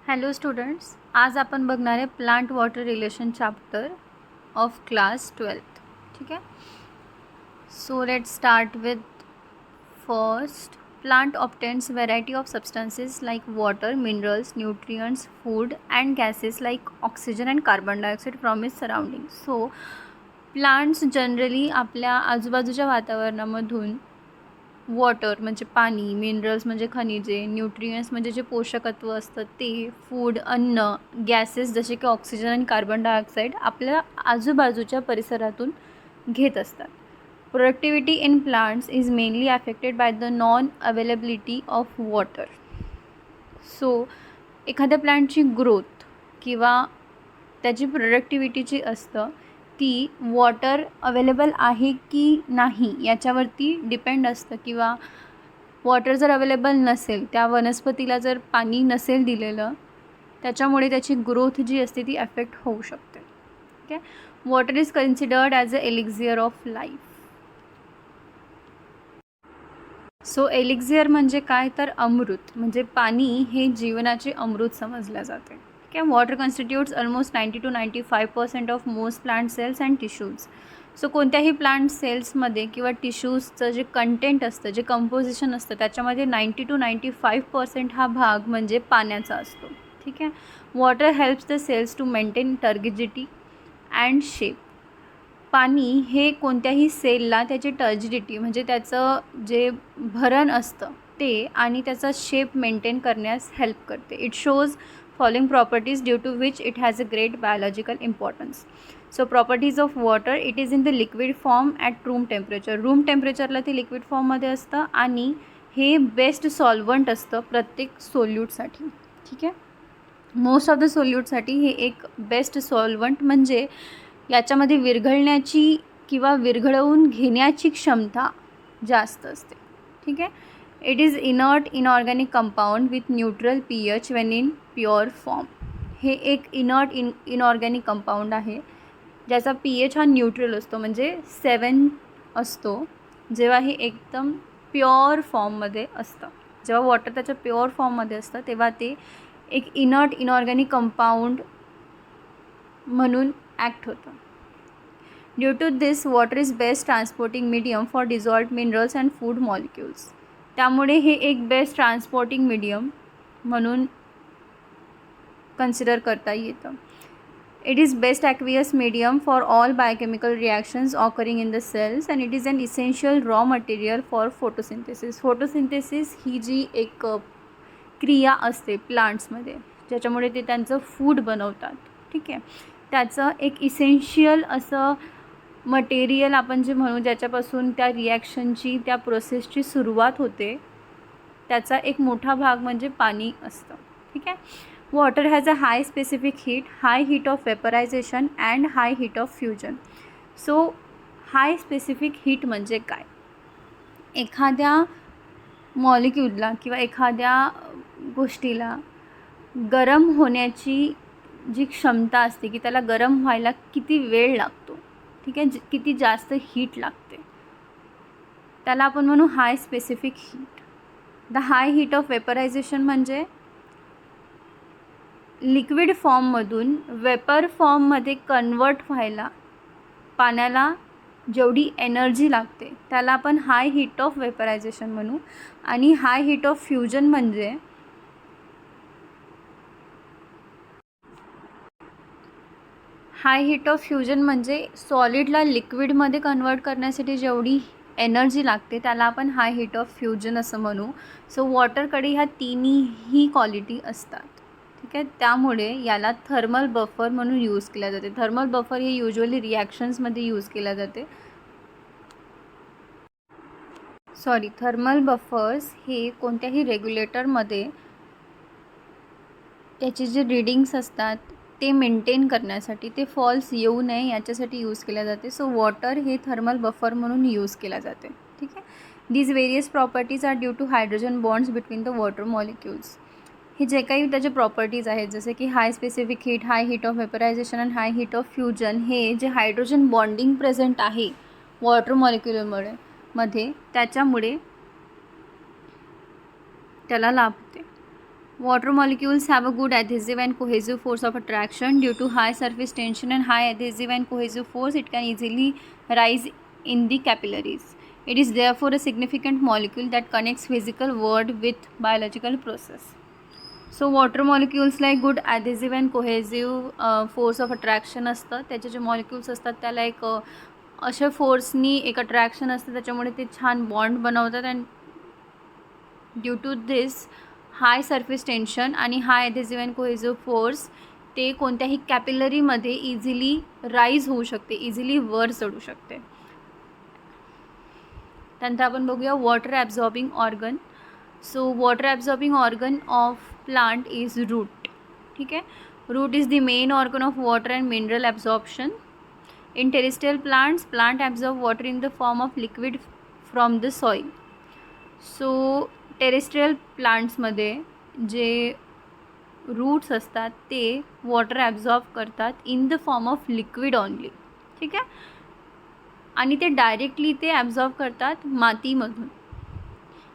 Hello students, आज आपण बघणार आहे plant water relation chapter of class 12th. ठीक आहे. So let's start with first. Plant obtains variety of substances like water, minerals, nutrients, food and gases like oxygen and carbon dioxide from its surroundings. So plants generally आपल्या आजूबाजूच्या वातावरणामधून water म्हणजे पाणी, minerals म्हणजे खनिजे, nutrients म्हणजे जे पोषकत्व असतं ते, फूड अन्न, गॅसेस जसे की ऑक्सिजन आणि कार्बन डायऑक्साईड आपल्या आजूबाजूच्या परिसरातून घेत असतात. Productivity in plants is mainly affected by the non availability of water. So एखाद्या प्लांटची ग्रोथ किंवा त्याची प्रोडक्टिव्हिटी जी असतं ती वॉटर अवेलेबल आहे की नाही याच्यावरती डिपेंड असतं. किंवा वॉटर जर अवेलेबल नसेल, त्या वनस्पतीला जर पाणी नसेल दिलेलं, त्याच्यामुळे त्याची ग्रोथ जी असते ती अफेक्ट होऊ शकते. ठीक आहे. Water is considered as a elixir of life. So elixir म्हणजे काय, तर अमृत, म्हणजे पाणी हे जीवनाचे अमृत समजले जाते. ठीक आहे. Water constitutes almost 90 to 95% of most plant cells and tissues. So कोणत्याही प्लांट सेल्समध्ये किंवा टिश्यूजचं जे कंटेंट असतं, जे कंपोजिशन असतं, त्याच्यामध्ये 90 to 95% हा भाग म्हणजे पाण्याचा असतो. ठीक आहे. Water helps the cells to maintain turgidity and shape. पाणी हे कोणत्याही सेलला त्याची टर्जिडिटी म्हणजे त्याचं जे भरण असतं ते आणि त्याचा शेप मेंटेन करण्यास हेल्प करते. It shows following properties due to which it has a great biological importance. So properties of water, it is in the liquid form at room temperature. Room टेम्परेचरला ते लिक्विड फॉर्ममध्ये असतं आणि हे best solvent असतं प्रत्येक सोल्यूटसाठी. ठीक आहे. मोस्ट ऑफ द सोल्यूटसाठी हे एक बेस्ट सॉल्वंट, म्हणजे याच्यामध्ये विरघळण्याची किंवा विरघळवून घेण्याची क्षमता जास्त असते. ठीक आहे. It is inert inorganic compound with neutral pH Wien in pure form. हे एक इनर्ट इनऑर्गॅनिक कंपाऊंड आहे ज्याचा pH हा न्यूट्रल असतो, म्हणजे 7 असतो जेव्हा हे एकदम प्युअर फॉर्ममध्ये असतं. जेव्हा वॉटर त्याच्या प्युअर फॉर्ममध्ये असतं तेव्हा ते एक इनर्ट इनऑर्गॅनिक कंपाऊंड म्हणून ॲक्ट होतं. Due to this water is best transporting medium for dissolved minerals and food molecules. त्यामुळे हे एक बेस्ट ट्रान्सपोर्टिंग मीडियम म्हणून कन्सिडर करता येतं. It is best aqueous medium for all biochemical reactions occurring in the cells and it is an essential raw material for photosynthesis. Photosynthesis ही जी एक क्रिया असते प्लांट्समध्ये ज्याच्यामुळे ते त्यांचं फूड बनवतात. ठीक आहे. त्याचं एक इसेन्शियल असं मटेरियल आपण जे म्हणू, ज्याच्यापासून त्या रिॲक्शनची, त्या प्रोसेसची सुरुवात होते, त्याचा एक मोठा भाग म्हणजे पाणी असतं. ठीक आहे. Water has a high specific heat, high heat of vaporization and high heat of fusion. So high specific heat म्हणजे काय, एखाद्या मॉलिक्यूलला किंवा एखाद्या गोष्टीला गरम होण्याची जी क्षमता असते की त्याला गरम व्हायला किती वेळ लागतो. ठीक आहे. किती जास्त हीट लागते त्याला आपण म्हणू high specific heat. The high heat of vaporization म्हणजे लिक्विड फॉर्ममधून वेपर फॉर्ममध्ये कन्वर्ट व्हायला पाण्याला जेवढी एनर्जी लागते त्याला आपण हाय हीट ऑफ वेपरायझेशन म्हणू. आणि हाय हीट ऑफ फ्युजन म्हणजे सॉलिडला लिक्विडमध्ये कन्वर्ट करण्यासाठी जेवढी एनर्जी लागते त्याला आपण हाय हीट ऑफ फ्युजन असं म्हणू. सो वॉटरकडे ह्या तिन्ही क्वालिटी असतात. ठीक आहे. त्यामुळे याला थर्मल बफर म्हणून यूज केल्या जाते. थर्मल बफर हे युजली रिॲक्शन्समध्ये यूज केल्या जाते. थर्मल बफर्स हे कोणत्याही रेग्युलेटरमध्ये त्याचे जे रीडिंग्स असतात ते मेंटेन करण्यासाठी, ते फॉल्स येऊ नये याच्यासाठी यूज केल्या जाते. सो वॉटर हे थर्मल बफर म्हणून यूज केल्या जाते. ठीक आहे. These various properties are due to hydrogen bonds between the water molecules. हे जे काही त्याचे प्रॉपर्टीज आहेत जसे की high specific heat, high heat of vaporization and high heat of fusion, हे जे हायड्रोजन बॉन्डिंग प्रेझेंट आहे वॉटर मॉलिक्युलमध्ये मध्ये, त्याच्यामुळे त्याला लाभ होते. Water molecules have a good adhesive and cohesive force of attraction. Due to high surface tension and high adhesive and cohesive force, it can easily rise in the capillaries. It is therefore a significant molecule that connects physical world with biological process. So water molecules like good adhesive and cohesive force of attraction असतं. त्याचे जे molecules असतात त्याला एक अशा फोर्सनी एक attraction असतं, त्याच्यामुळे ते छान बॉन्ड बनवतात. And due to this high surface tension आणि high adhesive and cohesive force ते कोणत्याही कॅपिलरीमध्ये इझिली राईज होऊ शकते, इझिली वर चढू शकते. त्यानंतर आपण बघूया water absorbing organ. So water absorbing organ of plant is root. ठीक आहे. Root is the main organ of water and mineral absorption. In terrestrial plants, plant absorb water in the form of liquid from the soil. So terrestrial plants मध्ये जे roots असतात ते water absorb करतात in the form of liquid only. ठीक आहे. आणि ते directly ते ॲब्झॉर्ब करतात मातीमधून.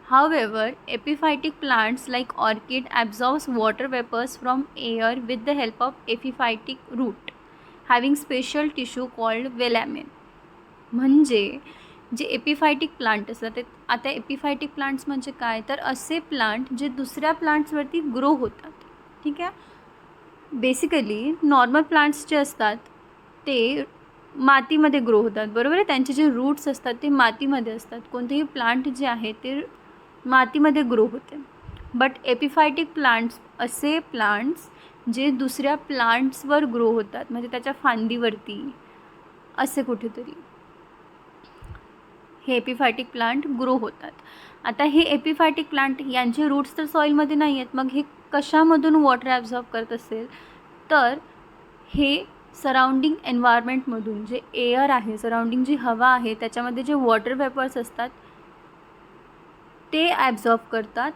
However, epiphytic plants like orchid absorbs water vapors from air with the help of epiphytic root having special tissue called velamen. म्हणजे जे एपिफायटिक plant असतात, आता एपिफायटिक प्लांट्स म्हणजे काय, तर असे प्लांट जे दुसऱ्या प्लांट्सवरती ग्रो होतात. ठीक आहे. बेसिकली नॉर्मल प्लांट्स जे असतात ते मातीमध्ये ग्रो होतात, बरोबर आहे. त्यांचे जे रूट्स असतात ते मातीमध्ये असतात. कोणतेही प्लांट जे आहे ते मातीमध्ये ग्रो होते. बट एपिफायटिक प्लांट्स असे प्लांट्स जे दुसऱ्या प्लांट्सवर ग्रो होतात, म्हणजे त्याच्या फांदीवरती असे कुठेतरी हे एपिफायटिक प्लांट ग्रो होतात. आता हे एपिफायटिक प्लांट यांचे रूट्स तर सॉईलमध्ये नाही आहेत, मग हे कशामधून वॉटर ॲब्झॉर्ब करत असेल, तर हे सराउंडिंग एन्व्हायरमेंटमधून जे एअर आहे, सराउंडिंग जी हवा आहे त्याच्यामध्ये जे वॉटर वेपर्स असतात ते ॲब्झॉर्ब करतात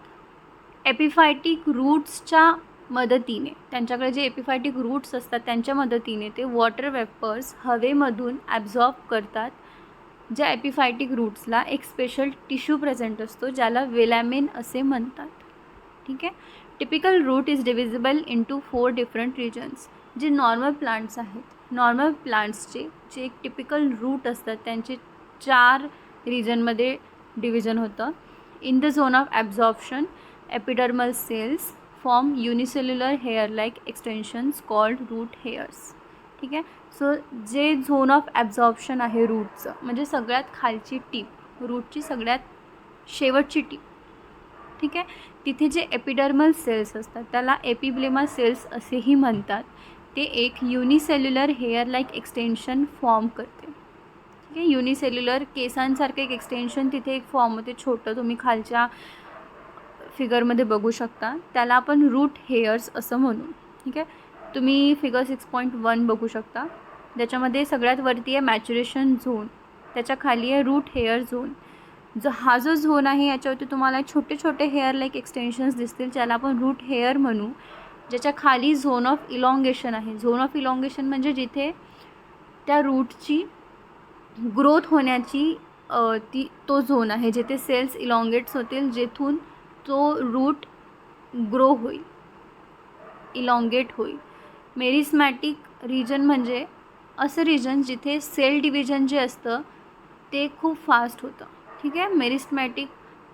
एपिफायटिक रूट्सच्या मदतीने. त्यांच्याकडे जे एपिफायटिक रूट्स असतात त्यांच्या मदतीने ते वॉटर वेपर्स हवेमधून ॲब्झॉर्ब करतात. ज्या एपिफायटिक रूट्सला एक स्पेशल टिश्यू प्रेझेंट असतो ज्याला वेलॅमेन असे म्हणतात. ठीक आहे. Typical root is divisible into 4 different regions. जे नॉर्मल प्लांट्स आहेत, नॉर्मल प्लांट्सचे जे एक टिपिकल रूट असतात त्यांचे 4 रिजनमध्ये डिव्हिजन होतं. In the zone of absorption, epidermal cells form unicellular hair like extensions called root hairs. ठीक आहे. सो जे झोन ऑफ ॲब्झॉर्प्शन आहे रूटचं, म्हणजे सगळ्यात खालची टीप, रूटची सगळ्यात शेवटची टीप. ठीक आहे. तिथे जे एपिडर्मल सेल्स असतात त्याला एपिब्लेमा सेल्स असेही म्हणतात. ते एक unicellular hair like extension form करते. ठीक आहे. युनिसेल्युलर केसांसारखं एक एक्सटेन्शन तिथे एक फॉर्म होते छोटं, तुम्ही खालच्या फिगरमध्ये बघू शकता. त्याला आपण रूट हेअर्स असं म्हणू. ठीक आहे. तुम्ही फिगर 6.1 बघू शकता. ज्याच्यामध्ये सगळ्यात वरती आहे मॅच्युरेशन झोन, त्याच्या खाली आहे रूट हेअर झोन. हा जो झोन आहे याच्यावरती तुम्हाला छोटे छोटे हेअर लाईक एक्सटेन्शन्स दिसतील ज्याला आपण रूट हेअर म्हणू. ज्याच्या खाली झोन ऑफ इलॉंगेशन आहे. झोन ऑफ इलॉंगेशन म्हणजे जिथे त्या रूटची ग्रोथ होण्याची तो झोन आहे, जिथे सेल्स इलॉंगेट्स होतील, जेथून तो रूट ग्रो होईल, इलॉंगेट होईल. मेरिस्मॅटिक रिजन म्हणजे असं रिजन जिथे सेल डिव्हिजन जे असतं ते खूप फास्ट होतं. ठीक आहे. मेरिस्मॅटिक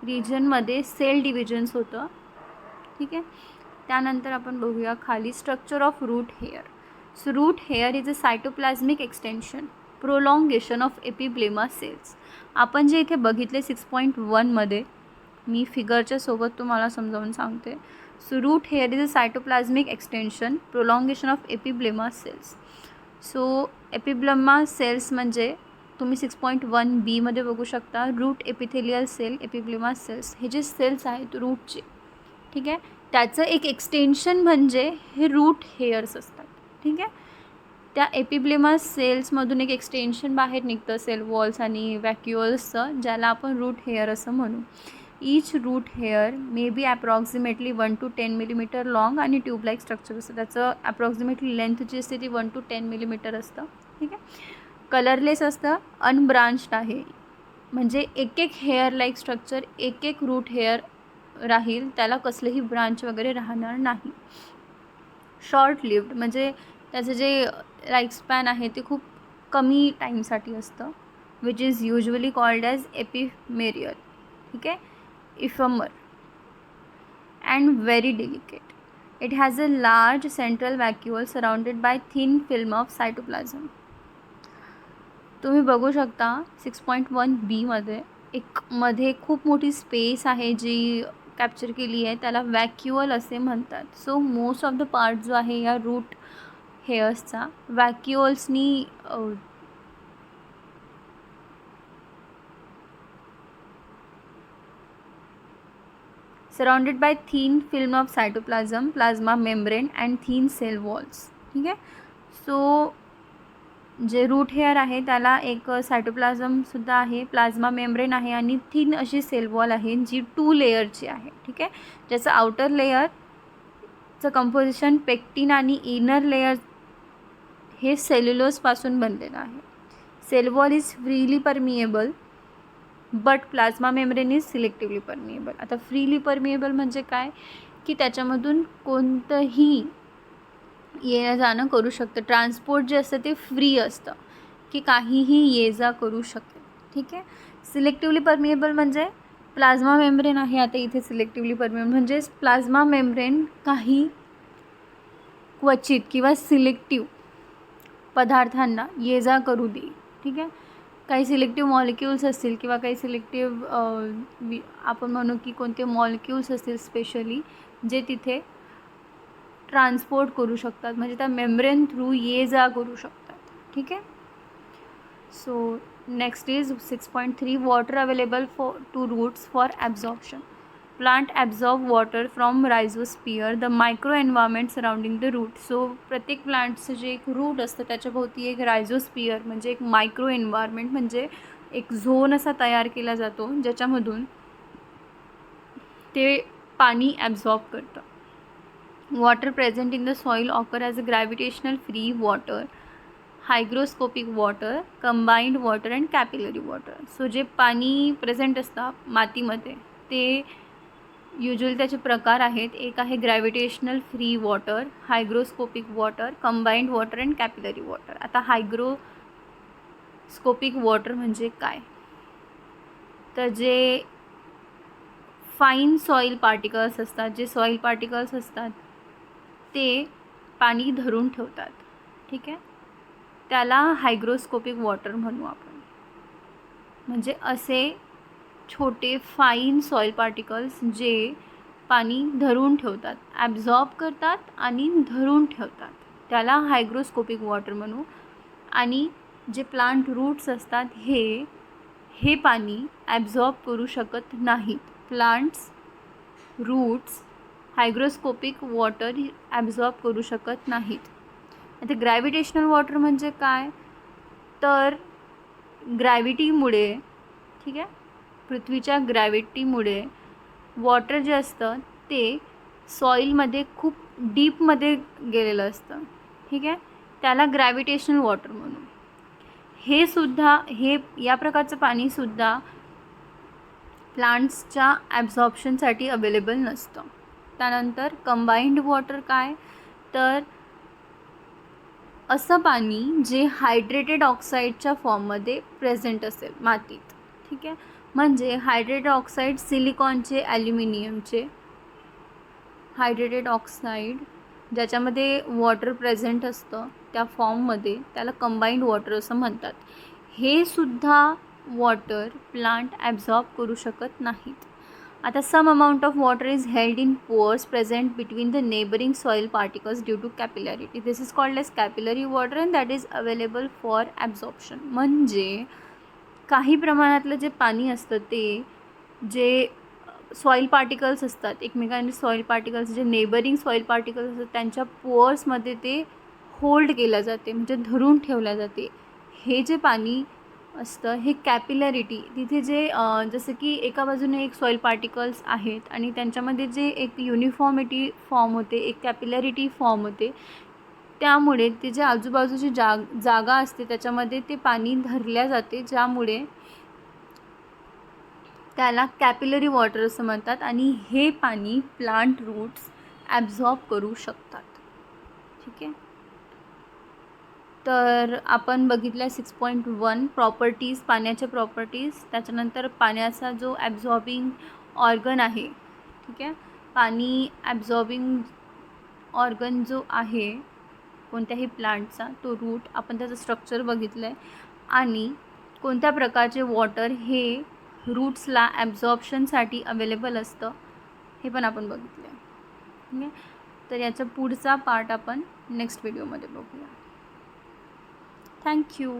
रिजनमध्ये सेल डिव्हिजन्स होतं. ठीक आहे. त्यानंतर आपण बघूया खाली structure of root hair. So root hair is a cytoplasmic extension, prolongation of epiblema cells. आपण जे इथे बघितले 6.1मध्ये, मी फिगरच्या सोबत तुम्हाला समजावून सांगते. So root hair is a cytoplasmic extension, prolongation of epiblema cells. So epiblema cells म्हणजे तुम्ही 6.1b बघू शकता. Root epithelial cell, epiblema cells, हे जे सेल्स आहेत रूटचे, ठीक आहे, त्याचं एक एक्सटेन्शन म्हणजे हे रूट हेअर्स असतात. ठीक आहे. त्या एपिब्लेमा सेल्समधून एक एक्सटेन्शन बाहेर निघतं सेल वॉल्स आणि वॅक्युअल्सचं, ज्याला आपण रूट हेअर असं म्हणू. Each root hair may be approximately 1 to 10 millimetre long आणि ट्यूबलाईक स्ट्रक्चर असतं. त्याचं ॲप्रॉक्सिमेटली लेंथ जी असते ती 1 to 10 मिलीमीटर असतं. ठीक आहे. कलरलेस असतं, अनब्रांच्ड आहे, म्हणजे एक एक हेअर लाईक स्ट्रक्चर, एक एक रूट हेअर राहील, त्याला कसलेही ब्रांच वगैरे राहणार नाही. शॉर्ट लिव्ड म्हणजे त्याचं जे लाईफस्पॅन आहे ते खूप कमी टाईमसाठी असतं, which is usually called as ephemeral. ठीक आहे, ephemeral and very delicate. It has a large central vacuole surrounded by thin film of cytoplasm. तुम्ही बघू शकता 6.1b एक मध्ये खूप मोठी स्पेस आहे जी कॅप्चर केली आहे, त्याला व्हॅक्युअल असे म्हणतात. So most of the part जो आहे या रूट हेअर्सचा व्हॅक्युअल्सनी surrounded by thin film of cytoplasm, plasma membrane and thin cell walls. ठीक आहे, सो जे रूट हेअर आहे त्याला एक सायटोप्लाझमसुद्धा आहे, प्लाझ्मा मेम्ब्रेन आहे आणि थिन अशी सेल वॉल आहे जी 2 लेयरची आहे. ठीक आहे, ज्याचं आउटर लेयरचं कंपोजिशन पेक्टिन आणि इनर लेयर हे सेल्युलोजपासून बनलेलं आहे. Cell wall is freely permeable but plasma membrane is selectively permeable. आता फ्रीली परमिएबल म्हणजे काय की त्याच्यामधून कोणतंही येणं जाणं करू शकतं. ट्रान्सपोर्ट जे असतं ते फ्री असतं की काहीही ये जा करू शकेल. ठीक आहे, सिलेक्टिव्हली परमिएबल म्हणजे प्लाझ्मा मेम्ब्रेन आहे. आता इथे सिलेक्टिव्हली परमिएबल म्हणजे प्लाझ्मा मेम्ब्रेन काही क्वचित किंवा सिलेक्टिव्ह पदार्थांना ये जा करू दे. ठीक आहे, काही सिलेक्टिव्ह मॉलिक्युल्स असतील किंवा काही सिलेक्टिव्ह आपण म्हणू की कोणते मॉलिक्युल्स असतील स्पेशली जे तिथे ट्रान्सपोर्ट करू शकतात, म्हणजे त्या मेम्ब्रेन थ्रू ये जा करू शकतात. ठीक आहे, so next is 6.3 water available to roots for absorption. Plant absorb water from rhizosphere the micro environment surrounding the root. So प्रत्येक प्लांटचं जे एक रूट असतं त्याच्याभोवती एक रायझोस्पियर म्हणजे एक मायक्रो एन्व्हायरमेंट म्हणजे एक झोन असा तयार केला जातो ज्याच्यामधून ते पाणी ॲब्झॉर्ब करतं. Water present in the soil occur as a gravitational free water, hygroscopic water, combined water and capillary water. So जे पाणी प्रेझेंट असतं मातीमध्ये ते युजली त्याचे प्रकार आहेत. एक आहे gravitational free water, hygroscopic water, combined water and capillary water. आता हायग्रोस्कोपिक वॉटर म्हणजे काय तर जे फाईन सॉईल पार्टिकल्स असतात, जे सॉईल पार्टिकल्स असतात ते पाणी धरून ठेवतात. ठीक आहे, त्याला हायग्रोस्कोपिक वॉटर म्हणू आपण. म्हणजे असे छोटे फाईन सॉईल पार्टिकल्स जे पाणी धरून ठेवतात, ॲब्झॉर्ब करतात आणि धरून ठेवतात, त्याला हायग्रोस्कोपिक वॉटर म्हणू. आणि जे प्लांट रूट्स असतात हे पाणी ॲब्झॉर्ब करू शकत नाहीत. Plants roots hygroscopic water absorb करू शकत नाहीत. आता ग्रॅव्हिटेशनल वॉटर म्हणजे काय तर ग्रॅव्हिटीमुळे, ठीक आहे, पृथ्वीच्या ग्रॅव्हिटीमुळे वॉटर जे असतं ते सॉईलमध्ये खूप डीपमध्ये गेलेलं असतं. ठीक आहे, त्याला ग्रॅव्हिटेशनल वॉटर म्हणू. हे या प्रकारचं पाणीसुद्धा प्लांट्सच्या ॲब्झॉर्प्शनसाठी अवेलेबल नसतं. त्यानंतर कंबाइंड वॉटर काय तर असं पाणी जे हायड्रेटेड ऑक्साईडच्या फॉर्ममध्ये प्रेझेंट असेल मातीत. ठीक आहे, म्हणजे हायड्रेटेड ऑक्साईड सिलिकॉनचे, ॲल्युमिनियमचे हायड्रेटेड ऑक्साईड ज्याच्यामध्ये वॉटर प्रेझेंट असतं त्या फॉर्ममध्ये त्याला कंबाइंड वॉटर असं म्हणतात. हे सुद्धा वॉटर प्लांट ॲब्झॉर्ब करू शकत नाहीत. आता some amount of water is held in pores present between the neighbouring soil particles due to capillarity. This is called as capillary water and that is available for absorption. म्हणजे काही प्रमाणातलं जे पाणी असतं ते जे सॉईल पार्टिकल्स असतात एकमेकांचे soil particles जे नेबरिंग सॉईल पार्टिकल्स असतात त्यांच्या पोअर्समध्ये ते होल्ड केलं जाते म्हणजे धरून ठेवल्या जाते. हे जे पाणी असतं हे कॅपिलॅरिटी तिथे जे जसं की एका बाजूने एक सॉईल पार्टिकल्स आहेत आणि त्यांच्यामध्ये जे एक युनिफॉर्मिटी फॉर्म होते, एक कॅपिलॅरिटी फॉर्म होते, त्यामुळे ते जे आजूबाजूची जागा असते त्याच्यामध्ये ते पाणी धरल्या जाते, ज्यामुळे त्याला कॅपिलरी वॉटर असं म्हणतात आणि हे पाणी प्लांट रूट्स ॲब्झॉर्ब करू शकतात. ठीक आहे. तर आपण बघितलं 6.1 प्रॉपर्टीज, पाण्याच्या प्रॉपर्टीज. त्याच्यानंतर पाण्याचा जो ॲब्झॉर्बिंग ऑर्गन आहे, ठीक आहे, पाणी ॲब्झॉर्बिंग ऑर्गन जो आहे कोणत्याही प्लांटचा, तो रूट, आपण त्याचं स्ट्रक्चर बघितलं आहे आणि कोणत्या प्रकारचे वॉटर हे रूट्सला ॲब्झॉर्प्शनसाठी अवेलेबल असतं हे पण आपण बघितलं आहे. ठीक आहे. तर याचा पुढचा पार्ट आपण नेक्स्ट व्हिडिओमध्ये बघूया. थँक्यू.